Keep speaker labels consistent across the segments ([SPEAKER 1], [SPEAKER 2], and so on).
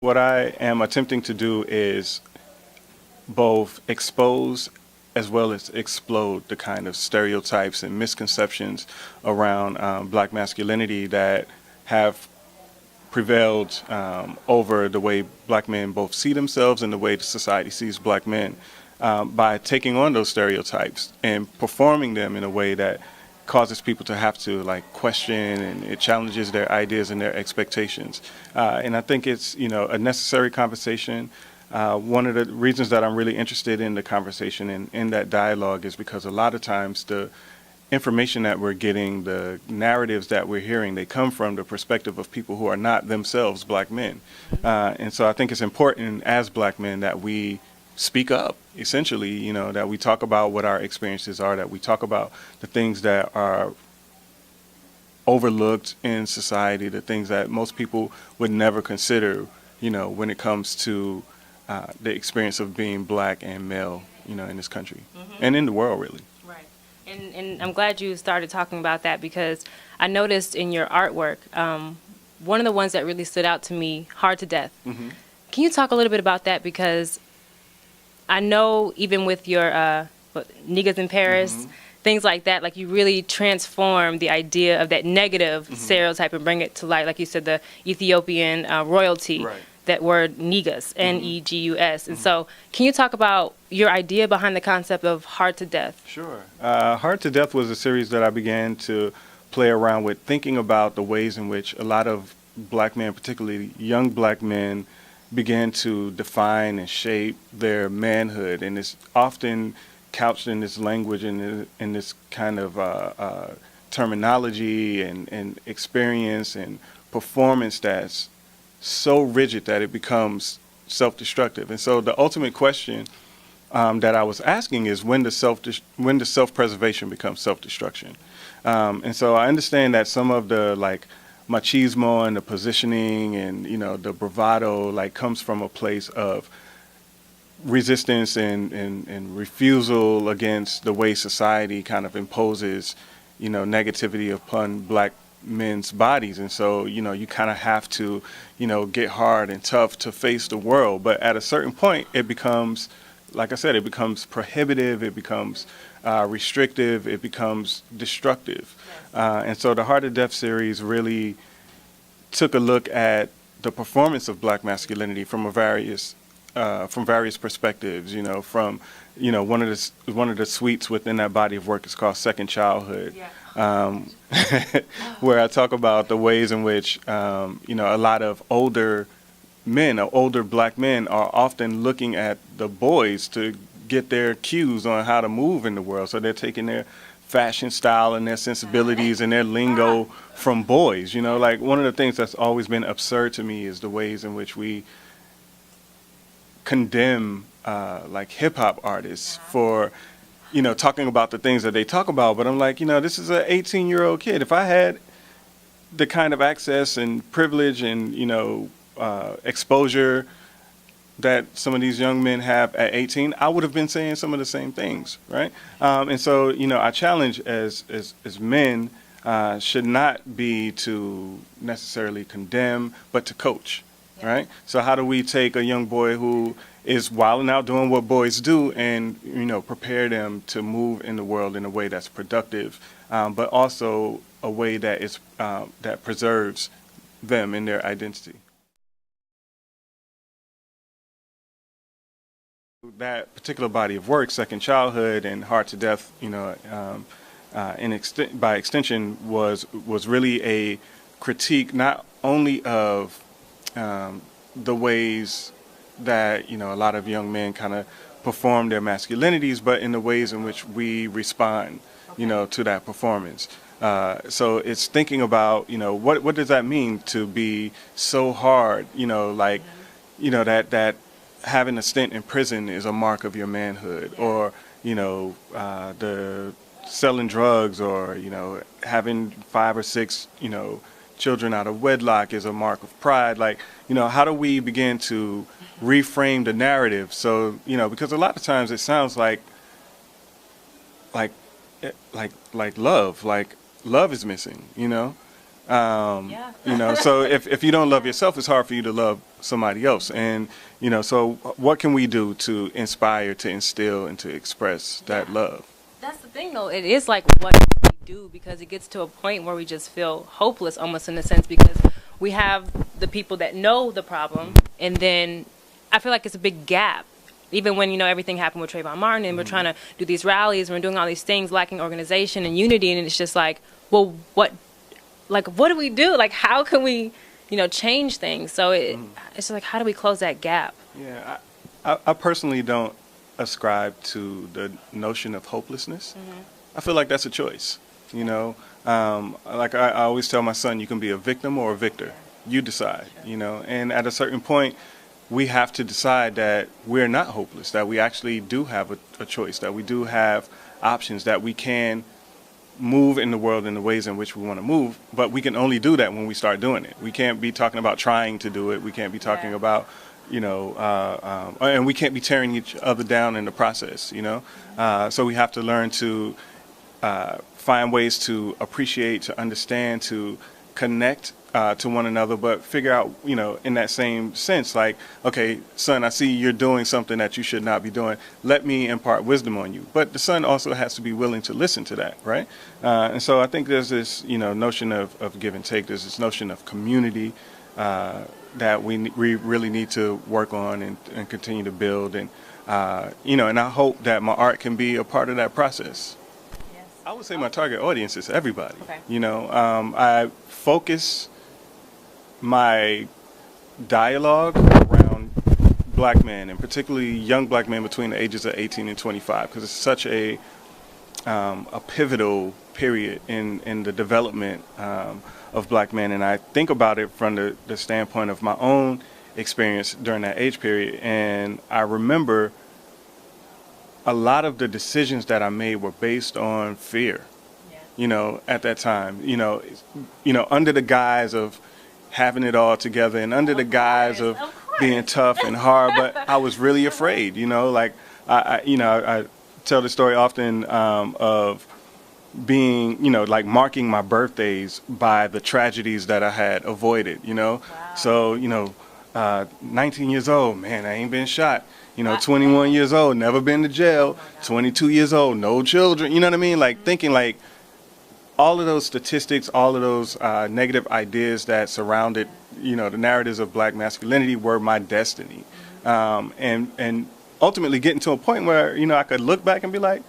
[SPEAKER 1] What I am attempting to do is both expose as well as explode the kind of stereotypes and misconceptions around black masculinity that have prevailed over the way black men both see themselves and the way society sees black men, by taking on those stereotypes and performing them in a way that causes people to have to like question, and it challenges their ideas and their expectations. And I think it's, you know, a necessary conversation. One of the reasons that I'm really interested in the conversation and in that dialogue is because a lot of times the information that we're getting, the narratives that we're hearing, they come from the perspective of people who are not themselves black men. And so I think it's important as black men that we speak up, essentially, you know, that we talk about what our experiences are, that we talk about the things that are overlooked in society, the things that most people would never consider, you know, when it comes to the experience of being black and male, you know, in this country and in the world, really.
[SPEAKER 2] Right. And I'm glad you started talking about that, because I noticed in your artwork, one of the ones that really stood out to me, Hard to Death. Can you talk a little bit about that? Because I know even with your Niggas in Paris, things like that, like you really transform the idea of that negative stereotype and bring it to light, like you said, the Ethiopian royalty, that word Negus, Negus. And so can you talk about your idea behind the concept of Hard to Death?
[SPEAKER 1] Sure. Hard to Death was a series that I began to play around with, thinking about the ways in which a lot of black men, particularly young black men, began to define and shape their manhood, and it's often couched in this language and in this kind of terminology and experience and performance that's so rigid that it becomes self-destructive. And so the ultimate question that I was asking is, when does self-preservation become self-destruction? And so I understand that some of the like machismo and the positioning and, you know, the bravado like comes from a place of resistance and refusal against the way society kind of imposes, you know, negativity upon black men's bodies. And so, you know, you kind of have to, you know, get hard and tough to face the world. But at a certain point, it becomes, like I said, it becomes prohibitive, it becomes restrictive, it becomes destructive. And so the Heart of Death series really took a look at the performance of black masculinity from various perspectives. You know, from, you know, one of the suites within that body of work is called Second Childhood, where I talk about the ways in which you know, a lot of older men or older black men are often looking at the boys to get their cues on how to move in the world. So they're taking their fashion style and their sensibilities and their lingo from boys. You know, like one of the things that's always been absurd to me is the ways in which we condemn like hip hop artists for, you know, talking about the things that they talk about. But I'm like, you know, this is an 18-year-old kid. If I had the kind of access and privilege and, you know, exposure that some of these young men have at 18, I would have been saying some of the same things, right? And so, you know, our challenge as men should not be to necessarily condemn, but to coach, right? So how do we take a young boy who is wilding out doing what boys do and, you know, prepare them to move in the world in a way that's productive, but also a way that is that preserves them in their identity. That particular body of work, Second Childhood and Hard to Death, you know, by extension, was really a critique not only of the ways that, you know, a lot of young men kind of perform their masculinities, but in the ways in which we respond, you know, to that performance. So it's thinking about, you know, what does that mean to be so hard, you know, like, you know, that having a stint in prison is a mark of your manhood, or, you know, the selling drugs, or, you know, having 5 or 6, you know, children out of wedlock is a mark of pride. Like, you know, how do we begin to reframe the narrative? So, you know, because a lot of times it sounds like love is missing, you know, You know, so if you don't love yourself, it's hard for you to love somebody else. And, you know, so what can we do to inspire, to instill, and to express that love?
[SPEAKER 2] That's the thing, though. It is like what we do, because it gets to a point where we just feel hopeless, almost in a sense, because we have the people that know the problem, and then I feel like it's a big gap. Even when, you know, everything happened with Trayvon Martin, and we're trying to do these rallies, and we're doing all these things, lacking organization and unity, and it's just like, well, what do we do? Like, how can we, you know, change things? So it's just like, how do we close that gap?
[SPEAKER 1] Yeah, I personally don't ascribe to the notion of hopelessness. I feel like that's a choice. You know, like I always tell my son, you can be a victim or a victor. You decide. You know, and at a certain point, we have to decide that we're not hopeless. That we actually do have a choice. That we do have options. That we can move in the world in the ways in which we want to move, but we can only do that when we start doing it. We can't be talking about trying to do it. We can't be talking about, you know, and we can't be tearing each other down in the process, you know. So we have to learn to find ways to appreciate, to understand, to connect to one another, but figure out, you know, in that same sense, like, okay, son, I see you're doing something that you should not be doing. Let me impart wisdom on you. But the son also has to be willing to listen to that, right? And so I think there's this, you know, notion of give and take. There's this notion of community that we really need to work on and continue to build. And, you know, and I hope that my art can be a part of that process.
[SPEAKER 2] Yes.
[SPEAKER 1] I would say my target audience is everybody.
[SPEAKER 2] Okay.
[SPEAKER 1] You know, I focus my dialogue around black men, and particularly young black men between the ages of 18 and 25, because it's such a pivotal period in the development of black men. And I think about it from the standpoint of my own experience during that age period. And I remember a lot of the decisions that I made were based on fear, you know, at that time, you know, under the guise of having it all together and under the guise of being tough and hard, but I was really afraid, you know, like I tell the story often of being, you know, like marking my birthdays by the tragedies that I had avoided, you know.
[SPEAKER 2] Wow.
[SPEAKER 1] So, you know, 19 years old, man, I ain't been shot. You know, 21 years old, never been to jail. 22 years old, no children. You know what I mean? Like thinking like all of those statistics, all of those negative ideas that surrounded, you know, the narratives of black masculinity were my destiny. And ultimately getting to a point where, you know, I could look back and be like,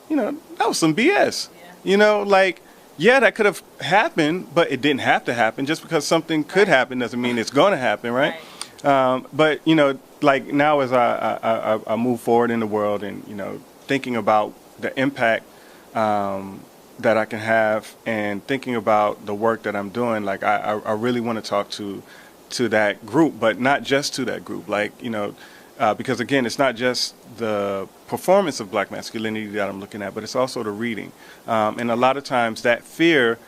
[SPEAKER 1] you know, that was some BS. You know, like, yeah, that could have happened, but it didn't have to happen. Just because something could happen doesn't mean it's going to happen, right? But, you know, like now as I move forward in the world and, you know, thinking about the impact that I can have and thinking about the work that I'm doing, like I really want to talk to that group, but not just to that group. Like, you know, because again, it's not just the performance of black masculinity that I'm looking at, but it's also the reading. And a lot of times that fear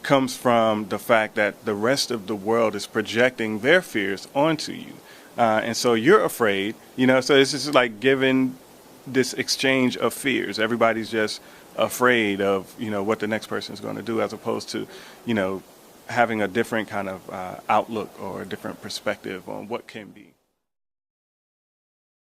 [SPEAKER 1] comes from the fact that the rest of the world is projecting their fears onto you. And so you're afraid, you know, so it's just like giving this exchange of fears. Everybody's just afraid of, you know, what the next person is going to do, as opposed to, you know, having a different kind of outlook or a different perspective on what can be.